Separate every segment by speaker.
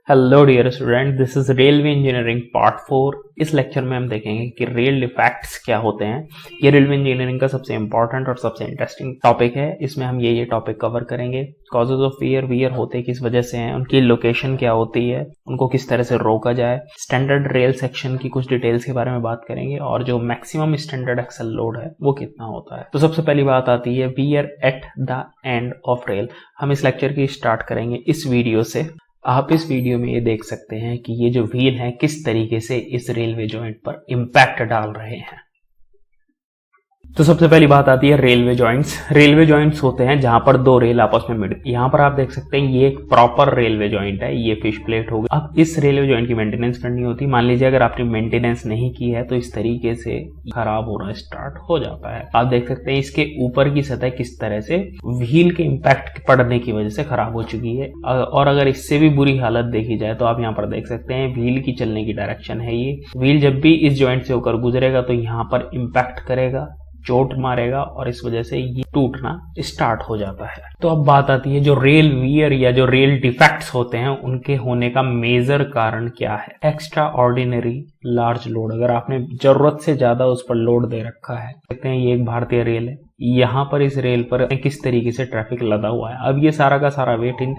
Speaker 1: Hello dear student, this is railway engineering part 4। इस lecture में हम देखेंगे कि रेल डिफेक्ट्स क्या होते हैं। ये रेलवे इंजीनियरिंग का सबसे इंपॉर्टेंट और सबसे इंटरेस्टिंग टॉपिक है। इसमें हम ये टॉपिक कवर करेंगे। कॉजेज ऑफ वियर होते किस वजह से हैं, उनकी लोकेशन क्या होती है, उनको किस तरह से रोका जाए, स्टैंडर्ड रेल सेक्शन की कुछ डिटेल्स के बारे में बात करेंगे और जो मैक्सिमम स्टैंडर्ड एक्सल लोड है वो कितना होता है। तो सबसे पहली बात आती है wear at the end of rail. हम इस लेक्चर की स्टार्ट करेंगे इस वीडियो से। आप इस वीडियो में ये देख सकते हैं कि ये जो व्हील है किस तरीके से इस रेलवे जॉइंट पर इंपैक्ट डाल रहे हैं। तो सबसे पहली बात आती है रेलवे जॉइंट्स। रेलवे जॉइंट्स होते हैं जहां पर दो रेल आपस में मिलती है। यहाँ पर आप देख सकते हैं ये एक प्रॉपर रेलवे जॉइंट है, ये फिश प्लेट हो गई। अब इस रेलवे जॉइंट की मेंटेनेंस करनी होती है। मान लीजिए अगर आपने मेंटेनेंस नहीं की है तो इस तरीके से खराब होना स्टार्ट हो जाता है। आप देख सकते हैं इसके ऊपर की सतह किस तरह से व्हील के इंपैक्ट पड़ने की वजह से खराब हो चुकी है। और अगर इससे भी बुरी हालत देखी जाए तो आप यहाँ पर देख सकते हैं व्हील की चलने की डायरेक्शन है ये। व्हील जब भी इस जॉइंट से होकर गुजरेगा तो यहाँ पर इंपैक्ट करेगा, चोट मारेगा और इस वजह से ये टूटना स्टार्ट हो जाता है। तो अब बात आती है जो रेल वियर या जो रेल डिफेक्ट्स होते हैं उनके होने का मेजर कारण क्या है। एक्स्ट्रा ऑर्डिनरी लार्ज लोड, अगर आपने जरूरत से ज्यादा उस पर लोड दे रखा है। देखते हैं ये एक भारतीय रेल है, यहाँ पर इस रेल पर किस तरीके से ट्रैफिक लदा हुआ है। अब ये सारा का सारा वेट इन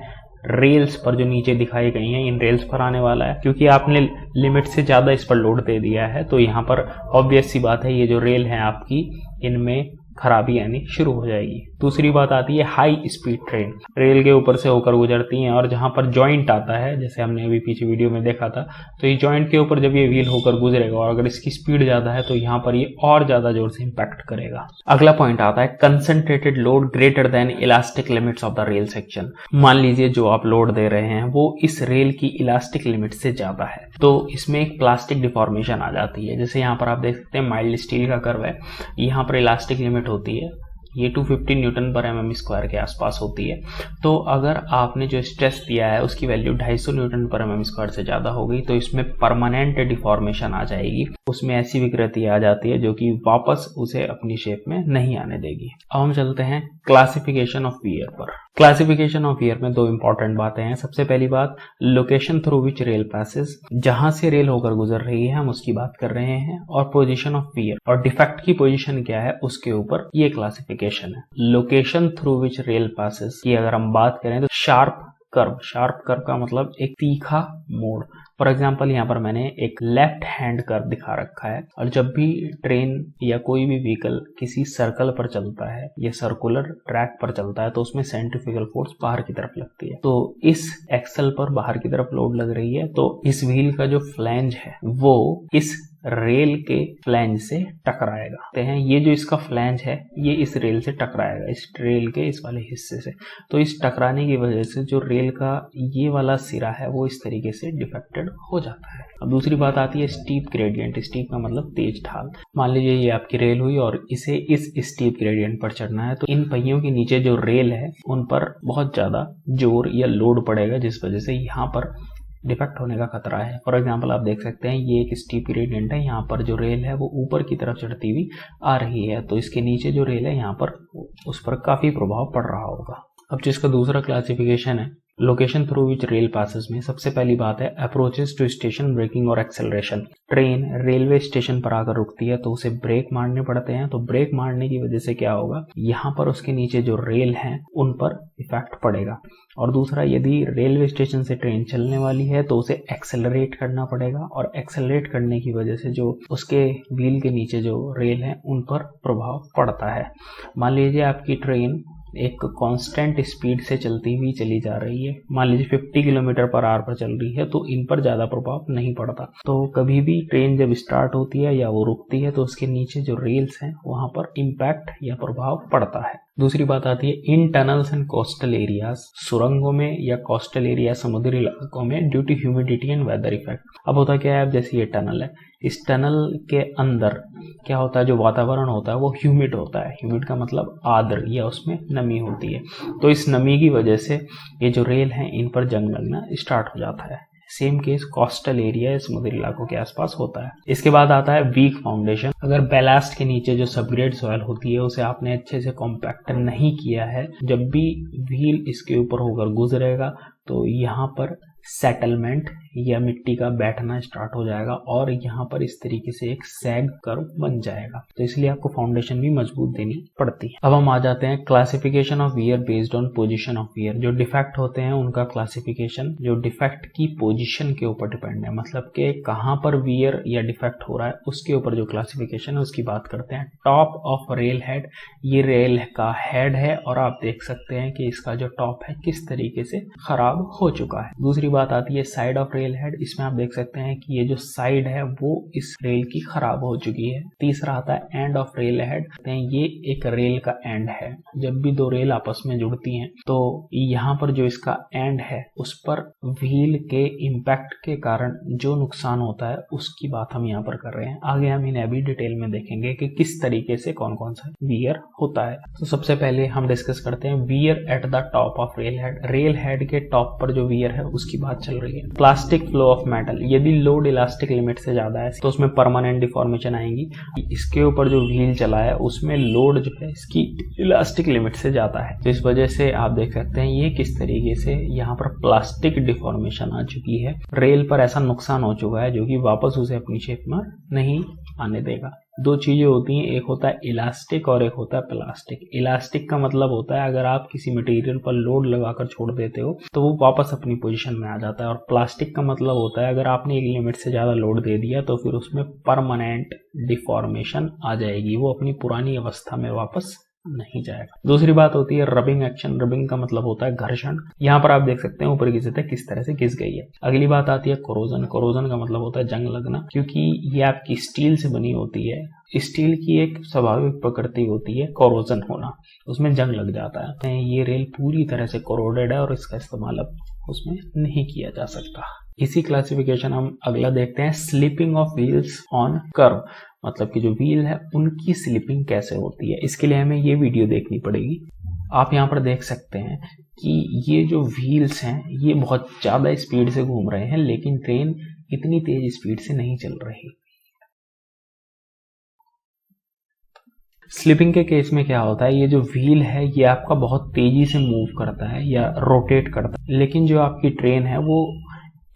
Speaker 1: रेल्स पर जो नीचे दिखाई गई हैं इन रेल्स पर आने वाला है, क्योंकि आपने लिमिट से ज्यादा इस पर लोड दे दिया है। तो यहाँ पर ऑब्वियस सी बात है ये जो रेल है आपकी इनमें खराबी आनी शुरू हो जाएगी। दूसरी बात आती है हाई स्पीड ट्रेन। रेल के ऊपर से होकर गुजरती हैं और जहां पर जॉइंट आता है, जैसे हमने अभी पीछे वीडियो में देखा था, तो ये जॉइंट के ऊपर जब ये व्हील होकर गुजरेगा और अगर इसकी स्पीड ज्यादा है तो यहाँ पर ये और ज्यादा जोर से इंपैक्ट करेगा। अगला पॉइंट आता है concentrated load greater than elastic limits of the rail section. मान लीजिए जो आप लोड दे रहे हैं वो इस रेल की इलास्टिक लिमिट से ज्यादा है, तो इसमें एक प्लास्टिक डिफॉर्मेशन आ जाती है। जैसे यहाँ पर आप देख सकते हैं माइल्ड स्टील का कर्व है, यहाँ पर इलास्टिक लिमिट होती है, ये 250 न्यूटन पर mm स्क्वायर के आसपास होती है। तो अगर आपने जो स्ट्रेस दिया है उसकी वैल्यू 250 न्यूटन पर mm स्क्वायर से ज्यादा हो गई तो इसमें परमानेंट डिफॉर्मेशन आ जाएगी। उसमें ऐसी विकृति आ जाती है जो कि वापस उसे अपनी शेप में नहीं आने देगी। अब हम चलते हैं क्लासिफिकेशन ऑफ वियर पर। क्लासिफिकेशन ऑफ वियर में दो इंपॉर्टेंट बातें हैं। सबसे पहली बात लोकेशन थ्रू विच रेल पैसेस, जहां से रेल होकर गुजर रही है हम उसकी बात कर रहे हैं, और पोजीशन ऑफ वियर और डिफेक्ट की पोजीशन क्या है उसके ऊपर ये क्लासिफिकेशन है। लोकेशन थ्रू विच रेल पैसेस की अगर हम बात करें तो शार्प कर्व का मतलब एक तीखा मोड़। फॉर एग्जाम्पल यहाँ पर मैंने एक लेफ्ट हैंड कर्व दिखा रखा है, और जब भी ट्रेन या कोई भी व्हीकल किसी सर्कल पर चलता है या सर्कुलर ट्रैक पर चलता है तो उसमें सेंट्रीफ्यूगल फोर्स बाहर की तरफ लगती है। तो इस एक्सल पर बाहर की तरफ लोड लग रही है, तो इस व्हील का जो फ्लैंज है वो इस रेल के फ्लैंज से टकराएगा। ये जो इसका फ्लैंज है ये इस रेल से टकराएगा, इस रेल के इस वाले हिस्से से। तो इस टकराने की वजह से जो रेल का ये वाला सिरा है वो इस तरीके से डिफेक्टेड हो जाता है। अब दूसरी बात आती है स्टीप ग्रेडियंट। स्टीप का मतलब तेज ढाल। मान लीजिए ये आपकी रेल हुई और इसे इस स्टीप ग्रेडियंट पर चढ़ना है, तो इन पहियों के नीचे जो रेल है उन पर बहुत ज्यादा जोर या लोड पड़ेगा, जिस वजह से यहाँ पर डिफेक्ट होने का खतरा है। फॉर एग्जाम्पल आप देख सकते हैं ये एक स्टीप ग्रेडियंट है, यहाँ पर जो रेल है वो ऊपर की तरफ चढ़ती हुई आ रही है, तो इसके नीचे जो रेल है यहाँ पर उस पर काफी प्रभाव पड़ रहा होगा। अब जिसका दूसरा क्लासिफिकेशन है location through which rail passes में, सबसे पहली बात है अप्रोचेस टू स्टेशन ब्रेकिंग और एक्सेलरेशन। ट्रेन रेलवे स्टेशन पर आकर रुकती है तो उसे ब्रेक मारने पड़ते हैं, तो ब्रेक मारने की वजह से क्या होगा, यहाँ पर उसके नीचे जो रेल हैं उन पर इफेक्ट पड़ेगा। और दूसरा, यदि रेलवे स्टेशन से ट्रेन चलने वाली है तो उसे एक्सेलरेट करना पड़ेगा, और एक्सेलरेट करने की वजह से जो उसके व्हील के नीचे जो रेल है उन पर प्रभाव पड़ता है। मान लीजिए आपकी ट्रेन एक कांस्टेंट स्पीड से चलती हुई चली जा रही है, मान लीजिए 50 किलोमीटर पर आवर पर चल रही है, तो इन पर ज्यादा प्रभाव नहीं पड़ता। तो कभी भी ट्रेन जब स्टार्ट होती है या वो रुकती है तो उसके नीचे जो रेल्स हैं वहां पर इम्पैक्ट या प्रभाव पड़ता है। दूसरी बात आती है in tunnels and coastal areas, सुरंगों में या कोस्टल एरिया समुद्री इलाकों में due to humidity and weather effect. अब होता क्या है, अब जैसे ये टनल है, इस टनल के अंदर क्या होता है, जो वातावरण होता है वो ह्यूमिड होता है। ह्यूमिड का मतलब आर्द्र या उसमें नमी होती है, तो इस नमी की वजह से ये जो रेल हैं इन पर जंग लगना स्टार्ट हो जाता है। सेम केस कोस्टल एरिया समुद्री इलाकों के आसपास होता है। इसके बाद आता है वीक फाउंडेशन। अगर बैलास्ट के नीचे जो सबग्रेड सॉइल होती है उसे आपने अच्छे से कॉम्पैक्ट नहीं किया है, जब भी व्हील इसके ऊपर होकर गुजरेगा तो यहाँ पर सेटलमेंट या मिट्टी का बैठना स्टार्ट हो जाएगा और यहाँ पर इस तरीके से एक सैग कर्व बन जाएगा। तो इसलिए आपको फाउंडेशन भी मजबूत देनी पड़ती है। अब हम आ जाते हैं classification of wear based on position of wear. जो डिफेक्ट होते हैं उनका क्लासिफिकेशन जो डिफेक्ट की पोजीशन के ऊपर डिपेंड है, मतलब कि कहाँ पर वियर या डिफेक्ट हो रहा है उसके ऊपर जो क्लासिफिकेशन है उसकी बात करते हैं। टॉप ऑफ रेल हेड, ये रेल का हेड है और आप देख सकते हैं कि इसका जो टॉप है किस तरीके से खराब हो चुका है। दूसरी बात आती है साइड ऑफ रेल हेड, इसमें आप देख सकते हैं कि ये जो साइड है वो इस रेल की खराब हो चुकी है। तीसरा आता है एंड ऑफ रेल हेड, ये एक रेल का एंड है। जब भी दो रेल आपस में जुड़ती हैं तो यहाँ पर जो इसका एंड है उस पर व्हील के इम्पैक्ट के कारण जो नुकसान होता है उसकी बात हम यहाँ पर कर रहे हैं। आगे हम इन्हें अभी डिटेल में देखेंगे कि किस तरीके से कौन कौन सा वियर होता है। तो सबसे पहले हम डिस्कस करते हैं wear at the top of rail head. Rail head के टॉप पर जो वियर है उसकी बात चल रही है। प्लास्टिक फ्लो ऑफ मेटल, यदि लोड इलास्टिक लिमिट से ज्यादा है तो उसमें परमानेंट डिफॉर्मेशन आएंगी। इसके ऊपर जो व्हील चला है उसमें लोड जो है इसकी इलास्टिक लिमिट से ज्यादा है, तो इस वजह से आप देख सकते हैं ये किस तरीके से यहाँ पर प्लास्टिक डिफॉर्मेशन आ चुकी है। रेल पर ऐसा नुकसान हो चुका है जो कि वापस उसे अपनी शेप में नहीं आने देगा। दो चीजें होती हैं, एक होता है इलास्टिक और एक होता है प्लास्टिक। इलास्टिक का मतलब होता है अगर आप किसी मटेरियल पर लोड लगाकर छोड़ देते हो तो वो वापस अपनी पोजीशन में आ जाता है, और प्लास्टिक का मतलब होता है अगर आपने एक लिमिट से ज्यादा लोड दे दिया तो फिर उसमें परमानेंट डिफॉर्मेशन आ जाएगी, वो अपनी पुरानी अवस्था में वापस नहीं जाएगा। दूसरी बात होती है रबिंग एक्शन। रबिंग का मतलब होता है घर्षण। यहाँ पर आप देख सकते हैं ऊपर की सतह किस तरह से घिस गई है। अगली बात आती है कोरोजन। कोरोजन का मतलब होता है जंग लगना, क्योंकि ये आपकी स्टील से बनी होती है। स्टील की एक स्वाभाविक प्रकृति होती है कोरोजन होना, उसमें जंग लग जाता है। ये रेल पूरी तरह से कोरोडेड है और इसका इस्तेमाल अब उसमें नहीं किया जा सकता। इसी क्लासिफिकेशन हम अगला देखते हैं slipping of wheels on curve, मतलब कि जो व्हील है उनकी स्लिपिंग कैसे होती है। इसके लिए हमें ये वीडियो देखनी पड़ेगी। आप यहाँ पर देख सकते हैं कि ये जो व्हील्स हैं ये बहुत ज्यादा स्पीड से घूम रहे हैं, लेकिन ट्रेन इतनी तेज स्पीड से नहीं चल रही। स्लिपिंग के केस में क्या होता है, ये जो व्हील है ये आपका बहुत तेजी से मूव करता है या रोटेट करता है, लेकिन जो आपकी ट्रेन है वो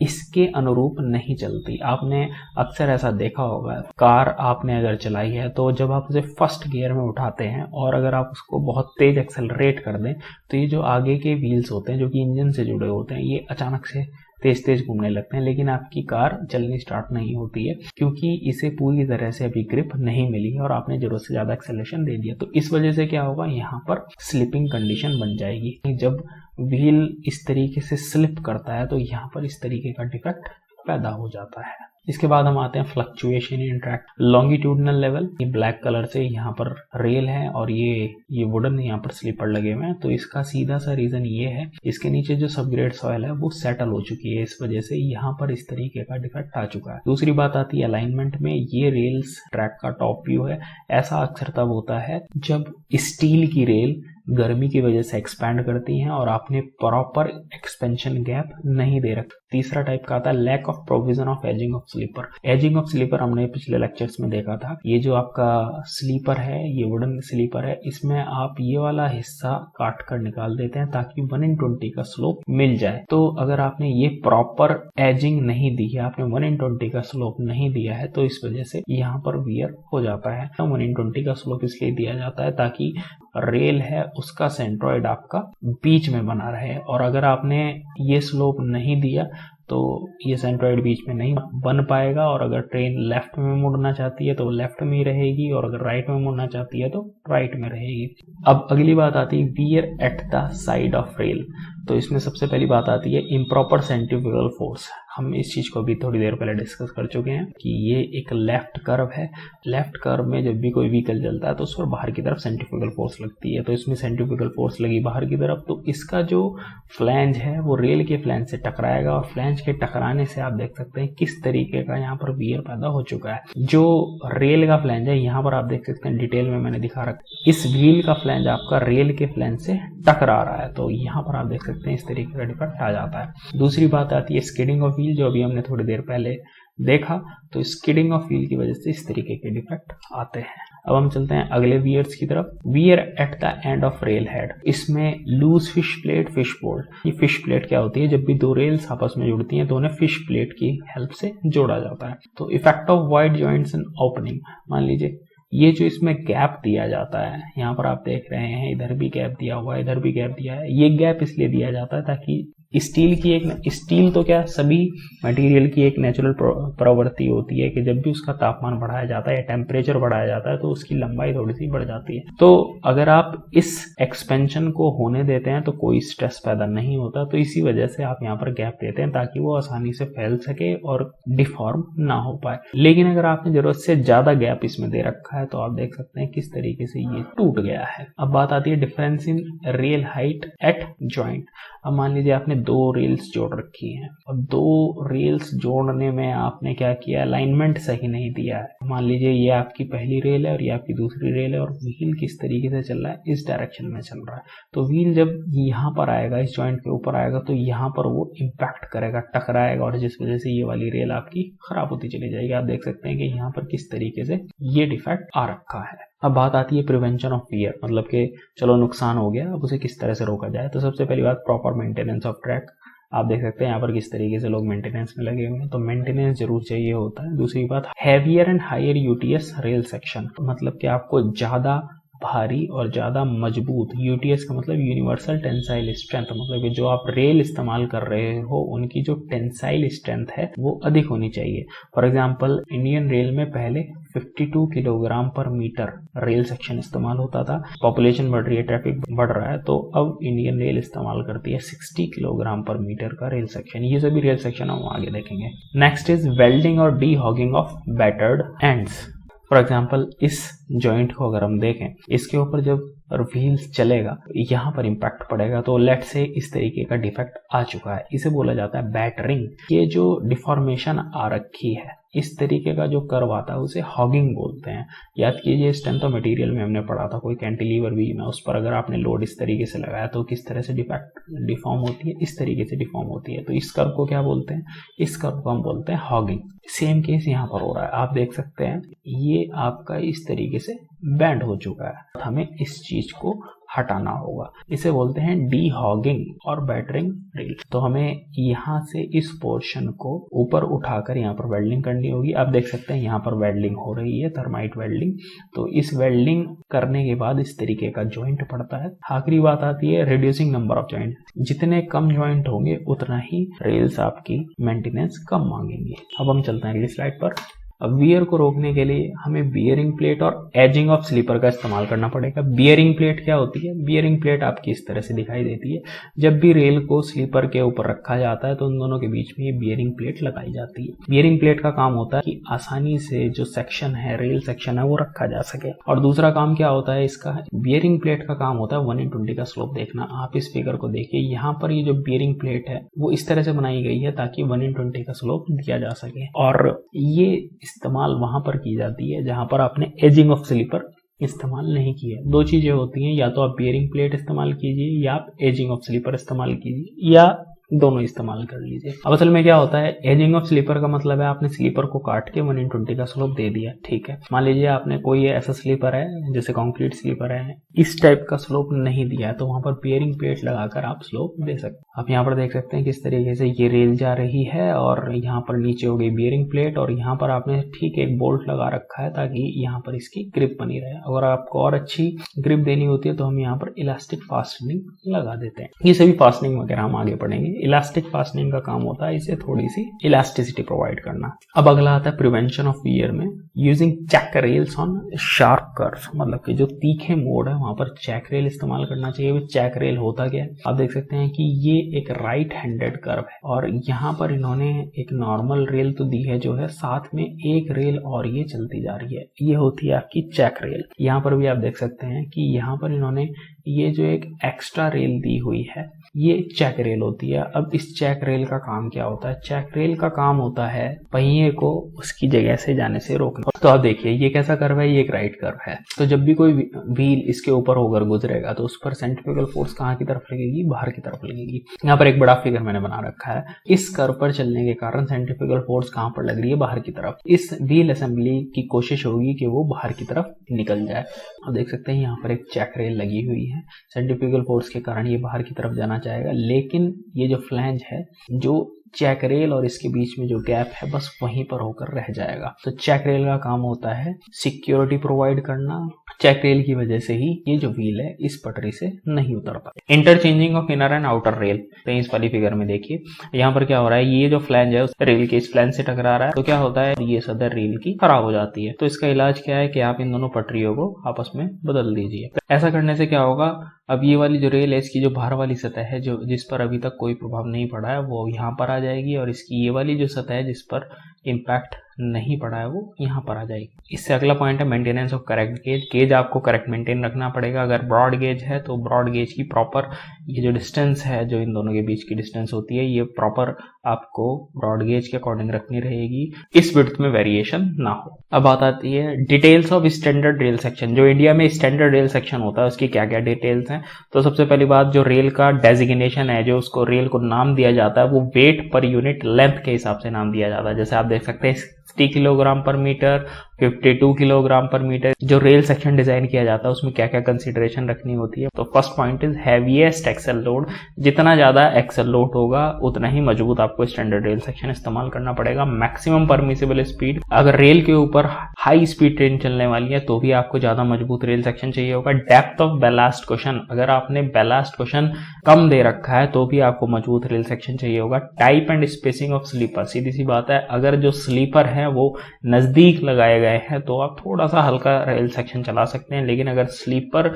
Speaker 1: इसके अनुरूप नहीं चलती। आपने अक्सर ऐसा देखा होगा, कार आपने अगर चलाई है तो जब आप उसे फर्स्ट गियर में उठाते हैं और अगर आप उसको बहुत तेज एक्सेलरेट कर दें तो ये जो आगे के व्हील्स होते हैं जो कि इंजन से जुड़े होते हैं ये अचानक से तेज तेज घूमने लगते हैं, लेकिन आपकी कार चलनी स्टार्ट नहीं होती है क्योंकि इसे पूरी तरह से अभी ग्रिप नहीं मिली है और आपने जरूरत से ज्यादा एक्सेलरेशन दे दिया। तो इस वजह से क्या होगा, यहाँ पर स्लिपिंग कंडीशन बन जाएगी। जब व्हील इस तरीके से स्लिप करता है तो यहाँ पर इस तरीके का डिफेक्ट पैदा हो जाता है। इसके बाद हम आते हैं fluctuation in track. Longitudinal level, ये ब्लैक कलर से यहाँ पर रेल है और ये वुडन यहाँ पर स्लीपर लगे हुए हैं, तो इसका सीधा सा रीजन ये है इसके नीचे जो सबग्रेड सॉइल है वो सेटल हो चुकी है, इस वजह से यहाँ पर इस तरीके का डिफेक्ट आ चुका है। दूसरी बात आती है अलाइनमेंट में। ये रेल्स ट्रैक का टॉप व्यू है। ऐसा अक्सर तब होता है जब स्टील की रेल गर्मी की वजह से एक्सपैंड करती हैं और आपने प्रॉपर एक्सपेंशन गैप नहीं दे रखा। तीसरा टाइप का आता है lack of provision of adzing of sleeper. Adzing of sleeper हमने पिछले लेक्चर्स में देखा था। ये जो आपका स्लीपर है, ये वुडन स्लीपर है, इसमें आप ये वाला हिस्सा काट कर निकाल देते हैं ताकि 1/20 का स्लोप मिल जाए। तो अगर आपने ये प्रॉपर एजिंग नहीं दी है, आपने 1/20 का स्लोप नहीं दिया है, तो इस वजह से यहाँ पर वियर हो जाता है। 1/20 का स्लोप इसलिए दिया जाता है ताकि रेल है उसका सेंट्रॉइड आपका बीच में बना रहे, और अगर आपने ये स्लोप नहीं दिया तो ये सेंट्रॉइड बीच में नहीं बन पाएगा, और अगर ट्रेन लेफ्ट में मुड़ना चाहती है तो लेफ्ट में ही रहेगी और अगर राइट में मुड़ना चाहती है तो राइट में रहेगी। अब अगली बात आती है wear at the side of rail. तो इसमें सबसे पहली बात आती है इम्प्रॉपर सेंट्रीफ्यूगल फोर्स। हम इस चीज को भी थोड़ी देर पहले डिस्कस कर चुके हैं कि ये एक लेफ्ट कर्व है। लेफ्ट कर्व में जब भी कोई व्हीकल चलता है तो उस पर बाहर की तरफ सेंट्रीफ्यूगल फोर्स लगती है, तो इसमें सेंट्रीफ्यूगल फोर्स लगी बाहर की तरफ, तो इसका जो फ्लैंज है वो रेल के फ्लैंज से टकराएगा, और फ्लैंज के टकराने से आप देख सकते हैं किस तरीके का यहाँ पर वियर पैदा हो चुका है। जो रेल का फ्लैंज है यहाँ पर आप देख सकते हैं डिटेल में मैंने दिखा रखा, इस व्हील का फ्लैंज आपका रेल के फ्लैंज से टकरा रहा है, तो यहाँ पर आप देख सकते हैं इस तरीके का डिफेक्ट आ जाता है। दूसरी बात आती है स्किडिंग ऑफ व्हील, जो अभी हमने थोड़ी देर पहले देखा, तो स्किडिंग ऑफ व्हील की वजह से इस तरीके के डिफेक्ट आते हैं। अब हम चलते हैं अगले वियर्स की तरफ। Weir at the end of rail head, इसमें loose fish plate, fish bolt. ये फिश प्लेट क्या होती है, जब भी दो रेल्स आपस में जुड़ती हैं तो उन्हें फिश प्लेट की हेल्प से जोड़ा जाता है। तो effect of wide joints in opening, मान लीजिए ये जो इसमें गैप दिया जाता है, यहाँ पर आप देख रहे हैं इधर भी गैप दिया हुआ है, इधर भी गैप दिया है। ये गैप इसलिए दिया जाता है ताकि स्टील तो क्या सभी मटेरियल की एक नेचुरल प्रवृत्ति होती है कि जब भी उसका तापमान बढ़ाया जाता है या टेम्परेचर बढ़ाया जाता है तो उसकी लंबाई थोड़ी सी बढ़ जाती है। तो अगर आप इस एक्सपेंशन को होने देते हैं तो कोई स्ट्रेस पैदा नहीं होता, तो इसी वजह से आप यहाँ पर गैप देते हैं ताकि वो आसानी से फैल सके और डिफॉर्म ना हो पाए। लेकिन अगर आपने जरूरत से ज्यादा गैप इसमें दे रखा है तो आप देख सकते हैं किस तरीके से ये टूट गया है। अब बात आती है difference in rail height eight joint. अब मान लीजिए आपने दो रेल्स जोड़ रखी हैं, अब दो रेल्स जोड़ने में आपने क्या किया, अलाइनमेंट सही नहीं दिया है। मान लीजिए ये आपकी पहली रेल है और ये आपकी दूसरी रेल है और व्हील किस तरीके से चल रहा है, इस डायरेक्शन में चल रहा है। तो व्हील जब यहाँ पर आएगा, इस जॉइंट के ऊपर आएगा तो यहाँ पर वो इम्पैक्ट करेगा, टकराएगा और जिस वजह से ये वाली रेल आपकी खराब होती चली जाएगी। आप देख सकते हैं कि यहाँ पर किस तरीके से ये डिफेक्ट आ रखा है। अब बात आती है प्रिवेंशन ऑफ वियर, मतलब कि चलो नुकसान हो गया, अब उसे किस तरह से रोका जाए। तो सबसे पहली बात प्रॉपर मेंटेनेंस ऑफ ट्रैक। आप देख सकते हैं यहाँ पर किस तरीके से लोग मेंटेनेंस में लगे हुए हैं, तो मेंटेनेंस जरूर चाहिए होता है। दूसरी बात heavier and higher UTS rail section, मतलब कि आपको ज्यादा भारी और ज्यादा मजबूत, यूटीएस का मतलब यूनिवर्सल टेंसाइल स्ट्रेंथ, मतलब कि जो आप रेल इस्तेमाल कर रहे हो उनकी जो टेंसाइल स्ट्रेंथ है वो अधिक होनी चाहिए। फॉर एग्जांपल इंडियन रेल में पहले 52 किलोग्राम पर मीटर रेल सेक्शन इस्तेमाल होता था। पॉपुलेशन बढ़ रही है, ट्रैफिक बढ़ रहा है, तो अब इंडियन रेल इस्तेमाल करती है 60 किलोग्राम पर मीटर का रेल सेक्शन। ये सभी रेल सेक्शन हम आगे देखेंगे। नेक्स्ट इज वेल्डिंग और D hugging of battered ends. For example इस जॉइंट को अगर हम देखें, इसके ऊपर जब व्हील्स चलेगा यहाँ पर इम्पैक्ट पड़ेगा, तो लेट से इस तरीके का डिफेक्ट आ चुका है, इसे बोला जाता है बैटरिंग। ये जो डिफॉर्मेशन आ रखी है, इस तरीके का जो कर्व आता है उसे हॉगिंग बोलते हैं। याद कीजिए स्ट्रेंथ ऑफ मटेरियल में हमने पढ़ा था, कोई कैंटिलीवर बीम है, उस पर अगर आपने लोड इस तरीके से लगाया तो किस तरह से डिफॉर्म होती है, इस तरीके से डिफॉर्म होती है। तो इस कर्व को क्या बोलते हैं, इस कर्व को हम बोलते हैं हॉगिंग। सेम केस यहाँ पर हो रहा है, आप देख सकते हैं ये आपका इस तरीके से बैंड हो चुका है, हमें इस चीज को हटाना होगा, इसे बोलते हैं डी हॉगिंग और बैटरिंग रेल। तो हमें यहाँ से इस पोर्शन को ऊपर उठाकर यहाँ पर वेल्डिंग करनी होगी। आप देख सकते हैं यहाँ पर वेल्डिंग हो रही है, थर्माइट वेल्डिंग। तो इस वेल्डिंग करने के बाद इस तरीके का जॉइंट पड़ता है। आखिरी बात आती है रिड्यूसिंग नंबर ऑफ जॉइंट। जितने कम जॉइंट होंगे उतना ही रेल्स आपकी मेंटेनेंस कम मांगेंगी। अब हम चलते हैं अगली स्लाइड पर। अब वियर को रोकने के लिए हमें बियरिंग प्लेट और एजिंग ऑफ स्लीपर का इस्तेमाल करना पड़ेगा। बियरिंग प्लेट क्या होती है, बियरिंग प्लेट आपकी इस तरह से दिखाई देती है। जब भी रेल को स्लीपर के ऊपर रखा जाता है तो उन दोनों के बीच में ये बियरिंग प्लेट लगाई जाती है। बियरिंग प्लेट का काम होता है कि आसानी से जो सेक्शन है, रेल सेक्शन है, वो रखा जा सके। और दूसरा काम क्या होता है इसका, बियरिंग प्लेट का काम होता है 1/20 का स्लोप देखना। आप इस फिगर को देखिए, यहाँ पर ये जो बियरिंग प्लेट है वो इस तरह से बनाई गई है ताकि 1/20 का स्लोप दिया जा सके। और ये इस्तेमाल वहां पर की जाती है जहां पर आपने एजिंग ऑफ स्लीपर इस्तेमाल नहीं किया। दो चीजें होती हैं, या तो आप बियरिंग प्लेट इस्तेमाल कीजिए या आप एजिंग ऑफ स्लीपर इस्तेमाल कीजिए, या दोनों इस्तेमाल कर लीजिए। अब असल में क्या होता है, एजिंग ऑफ स्लीपर का मतलब है आपने स्लीपर को काट के 1/20 का स्लोप दे दिया, ठीक है। मान लीजिए आपने कोई ऐसा स्लीपर है जैसे कंक्रीट स्लीपर है, इस टाइप का स्लोप नहीं दिया है, तो वहां पर बियरिंग प्लेट लगाकर आप स्लोप दे सकते हैं। आप यहाँ पर देख सकते हैं किस तरीके से ये रेल जा रही है और यहाँ पर नीचे हो गई बियरिंग प्लेट और यहाँ पर आपने ठीक एक बोल्ट लगा रखा है ताकि यहाँ पर इसकी ग्रिप बनी रहे। अगर आपको और अच्छी ग्रिप देनी होती है तो हम यहाँ पर इलास्टिक फास्टनिंग लगा देते हैं। ये सभी फास्टनिंग वगैरह हम आगे पढ़ेंगे। इलास्टिक फास्टनिंग का काम होता है इसे थोड़ी सी इलास्टिसिटी प्रोवाइड करना। अब अगला आता है प्रिवेंशन ऑफ वियर में using check rails on sharp curves, मतलब कि जो तीखे मोड़ है वहां पर चेक रेल इस्तेमाल करना चाहिए। चेक रेल होता क्या है, आप देख सकते हैं कि ये एक राइट हैंडेड कर्व है और यहाँ पर इन्होंने एक नॉर्मल रेल तो दी है जो है, साथ में एक रेल और ये चलती जा रही है, ये होती है आपकी चेक रेल। यहाँ पर भी आप देख सकते हैं कि यहाँ पर इन्होंने ये जो एक एक्स्ट्रा रेल दी हुई है ये चेक रेल होती है। अब इस चेक रेल का काम क्या होता है? चेक रेल का काम होता है पहिए को उसकी जगह से जाने से रोकना। तो आप देखिए ये कैसा कर्व है, ये एक राइट कर्व है। तो जब भी कोई व्हील इसके ऊपर होकर गुजरेगा तो उस पर सेंट्रीफ्यूगल फोर्स कहाँ की तरफ लगेगी? बाहर की तरफ लगेगी। यहाँ पर एक बड़ा फिगर मैंने बना रखा है। इस कर्व पर चलने के कारण सेंट्रीफ्यूगल फोर्स कहाँ पर लग रही है? बाहर की तरफ। इस व्हील असेंबली की कोशिश होगी कि वो बाहर की तरफ निकल जाए। आप देख सकते हैं यहाँ पर एक चेक रेल लगी हुई है। सेंट्रीफ्यूगल फोर्स के कारण ये बाहर की तरफ जाना चाहेगा, लेकिन ये जो फ्लैंज है, जो चेक रेल और इसके बीच में जो गैप है, बस वहीं पर होकर रह जाएगा। तो चेक रेल का काम होता है सिक्योरिटी प्रोवाइड करना। चेक रेल की वजह से ही ये जो व्हील है इस पटरी से नहीं उतर पाए। Interchanging of inner and outer rail, तो इस वाली फिगर में देखिए यहाँ पर क्या हो रहा है, ये जो फ्लैंज है उस रेल के इस फ्लैंज से टकरा रहा है, तो क्या होता है, ये सदर रेल की खराब हो जाती है। तो इसका इलाज क्या है कि आप इन दोनों पटरियों को आपस में बदल दीजिए। ऐसा करने से क्या होगा, अब ये वाली जो रेल है इसकी जो बाहर वाली सतह है, जो जिस पर अभी तक कोई प्रभाव नहीं पड़ा है, वो यहाँ पर आ जाएगी, और इसकी ये वाली जो सतह है जिस पर इम्पैक्ट नहीं पड़ा है वो यहाँ पर आ जाएगी। इससे अगला पॉइंट है maintenance of correct gauge. Gauge आपको करेक्ट मेंटेन रखना पड़ेगा। अगर ब्रॉड गेज है तो ब्रॉड गेज की प्रॉपर ये जो डिस्टेंस है, जो इन दोनों के बीच की डिस्टेंस होती है, ये प्रॉपर आपको ब्रॉड गेज के अकॉर्डिंग रखनी रहेगी, इस विड्थ में वेरिएशन ना हो। अब बात आती है details of standard rail section. जो इंडिया में स्टैंडर्ड रेल सेक्शन होता है उसकी क्या क्या डिटेल्स हैं। तो सबसे पहली बात, जो रेल का डेजिग्नेशन है, जो उसको रेल को नाम दिया जाता है, वो वेट पर यूनिट लेंथ के हिसाब से नाम दिया जाता है। जैसे आप देख सकते हैं 60 किलोग्राम पर मीटर, 52 किलोग्राम पर मीटर। जो रेल सेक्शन डिजाइन किया जाता है उसमें क्या क्या कंसीडरेशन रखनी होती है। तो first point is heaviest axle load. जितना ज्यादा एक्सल लोड होगा उतना ही मजबूत आपको स्टैंडर्ड रेल सेक्शन इस्तेमाल करना पड़ेगा। मैक्सिमम परमिसिबल स्पीड, अगर रेल के ऊपर हाई स्पीड ट्रेन चलने वाली है तो भी आपको ज्यादा मजबूत रेल सेक्शन चाहिए होगा। डेप्थ ऑफ बैलास्ट क्वेश्चन, अगर आपने बैलास्ट क्वेश्चन कम दे रखा है तो भी आपको मजबूत रेल सेक्शन चाहिए होगा। Type and spacing of sleeper, सीधी सी बात है, अगर जो स्लीपर है वो नजदीक लगाए गए हैं तो आप थोड़ा सा हल्का रेल सेक्शन चला सकते हैं, लेकिन अगर स्लीपर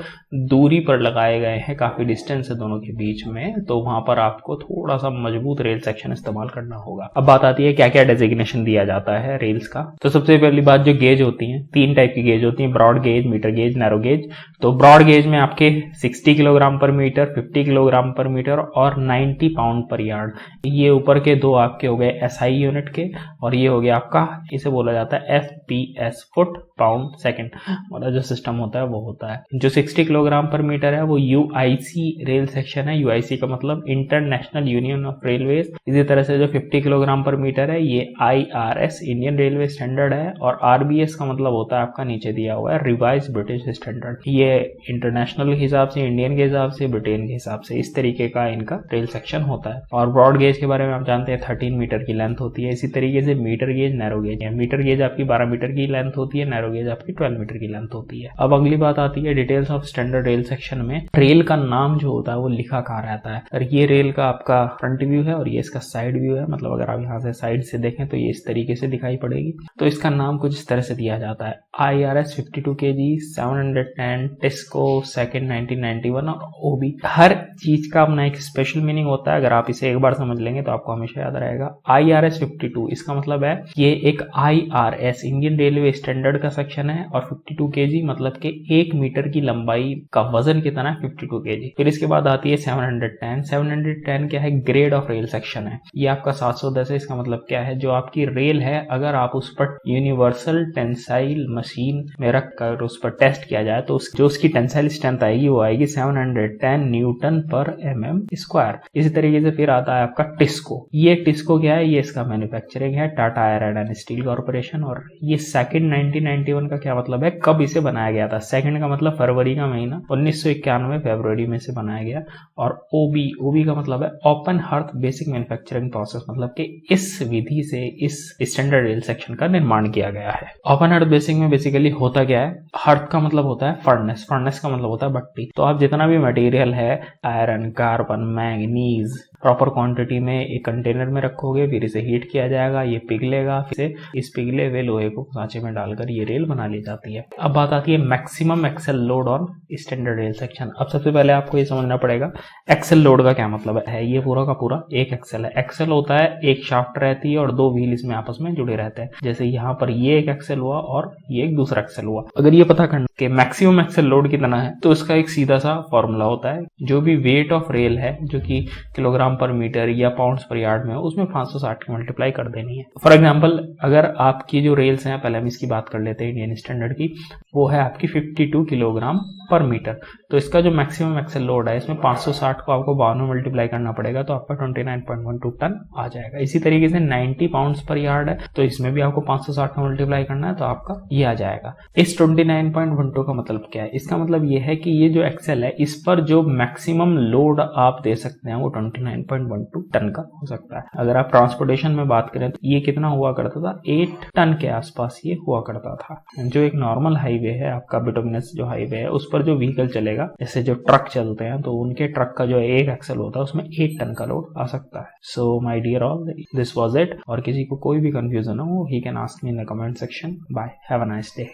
Speaker 1: दूरी पर लगाए गए हैं, काफी डिस्टेंस है दोनों के बीच में, तो वहां पर आपको थोड़ा सा मजबूत रेल सेक्शन इस्तेमाल करना होगा। अब बात आती है क्या क्या डेजिग्नेशन दिया जाता है रेल्स का। तो सबसे पहली बात, जो गेज होती है, 3 टाइप की गेज होती है, broad gauge, metre gauge, narrow gauge. तो ब्रॉड गेज में आपके 60 किलोग्राम पर मीटर, 50 किलोग्राम पर मीटर और 90 पाउंड पर यार्ड। ये ऊपर के दो आपके हो गए SI यूनिट के, और ये हो गया आपका, इसे बोला जाता है FPS, फुट पाउंड सेकंड वाला जो सिस्टम होता है वो होता है। जो 60 किलोग्राम पर मीटर है वो UIC रेल सेक्शन है। UIC का मतलब इंटरनेशनल यूनियन ऑफ रेलवेज। इसी तरह से जो 50 किलोग्राम पर मीटर है ये IRS इंडियन रेलवे स्टैंडर्ड है, और RBS का मतलब होता है आपका नीचे दिया हुआ है रिवाइज ब्रिटिश स्टैंडर्ड। ये इंटरनेशनल के हिसाब से, इंडियन के हिसाब से, ब्रिटेन के हिसाब से, इस तरीके का इनका रेल सेक्शन होता है। और ब्रॉड गेज के बारे में आप जानते हैं 13 मीटर की लेंथ होती है। इसी तरीके से मीटर गेज, नैरो गेज है। मीटर गेज आपकी 12 मीटर की लेंथ होती है, नैरो गेज आपकी 12 मीटर की लेंथ होती है। अब अगली बात आती है details of standard rail section में रेल का नाम जो होता है वो लिखा कहाँ रहता है। और ये रेल का आपका फ्रंट व्यू है और ये इसका साइड व्यू है, मतलब अगर आप यहाँ से साइड से देखें तो ये इस तरीके से दिखाई पड़ेगी। तो इसका नाम कुछ इस तरह से दिया जाता है, IRS 52 kg 710 टिस्को 2nd 1991 और OB। हर चीज का अपना एक स्पेशल मीनिंग होता है, अगर आप इसे एक बार समझ लेंगे तो आपको हमेशा याद रहेगा। IRS 52 इसका मतलब है ये एक IRS इंडियन रेलवे स्टैंडर्ड का सेक्शन है, और 52 kg मतलब के 1 मीटर की लंबाई का वजन कितना है, 52 kg। फिर इसके बाद आती है 710। 710 क्या है, ग्रेड ऑफ रेल सेक्शन है। ये आपका 710 है। इसका मतलब क्या है, जो आपकी रेल है अगर आप उस पर यूनिवर्सल टेंसाइल मशीन में रख कर उस पर टेस्ट किया जाए तो जो उसकी टेंसाइल स्ट्रेंथ आएगी वो आएगी 710 न्यूटन पर mm स्क्वायर। इसी तरीके से फिर आता है आपका टिस्को। ये टिस्को क्या है, ये इसका मैन्युफैक्चरिंग है, Tata iron and steel corporation. और ये 2nd 1991 का क्या मतलब है, कब इसे बनाया गया था। 2nd का मतलब फरवरी का महीना, 1991 फरवरी में से बनाया गया। और OB का मतलब है open hearth basic manufacturing process, मतलब कि इस विधि से इस स्टैंडर्ड रेल सेक्शन का निर्माण किया गया है। ओपन हर्थ बेसिक में बेसिकली होता क्या है, हर्थ का मतलब होता है फर्नेस, फर्नेस का मतलब होता है भट्टी। तो आप जितना भी मटेरियल है, iron, carbon, manganese, proper quantity में एक कंटेनर में रखोगे, फिर इसे हीट किया जाएगा, ये पिघलेगा, फिर इस पिघले हुए लोहे को सांचे में डालकर ये रेल बना ली जाती है। अब बात आती है maximum axle load on standard rail section. अब सबसे पहले आपको ये समझना पड़ेगा एक्सेल लोड का क्या मतलब है। ये पूरा का पूरा एक एक्सेल है। एक्सेल होता है एक शाफ्ट रहती है और दो व्हील इसमें आपस में जुड़े रहते हैं। जैसे यहाँ पर ये एक एक्सेल हुआ और ये एक दूसरा एक्सेल हुआ। अगर ये पता करना कि मैक्सिमम एक्सेल लोड कितना है तो इसका एक सीधा सा फॉर्मूला होता है। जो भी वेट ऑफ रेल है जो कि किलोग्राम पर मीटर या पाउंड्स पर यार्ड में हो, उसमें 560 की मल्टीप्लाई कर देनी है। फॉर एग्जांपल अगर आपकी जो रेल्स हैं, पहले हम इसकी बात कर लेते हैं इंडियन स्टैंडर्ड की, वो है आपकी 52 किलोग्राम पर मीटर। तो इसका जो मैक्सिमम एक्सेल लोड है इसमें 560 को आपको 52 में मल्टीप्लाई करना पड़ेगा तो आपका 29.12 टन आ जाएगा। इसी तरीके से 90 पाउंड्स पर यार्ड है तो इसमें भी आपको 560 का मल्टीप्लाई करना है तो आपका ये आ जाएगा। इस 29.12 का मतलब क्या है? इसका मतलब ये है कि ये जो एक्सेल है इस पर जो मैक्सिमम लोड आप दे सकते हैं वो 29.12 टन का हो सकता है। अगर आप ट्रांसपोर्टेशन में बात करें तो ये कितना हुआ करता था, 8 टन के आसपास ये हुआ करता था। जो एक नॉर्मल हाईवे है आपका बिटुमिनस जो हाईवे है उस पर जो व्हीकल चलेगा, जैसे जो ट्रक चलते हैं, तो उनके ट्रक का जो एक एक्सेल होता है उसमें 8 टन का लोड आ सकता है। So my dear all, this was it. और किसी को कोई भी कंफ्यूजन हो, he can ask me in the comment section. Bye, have a nice day.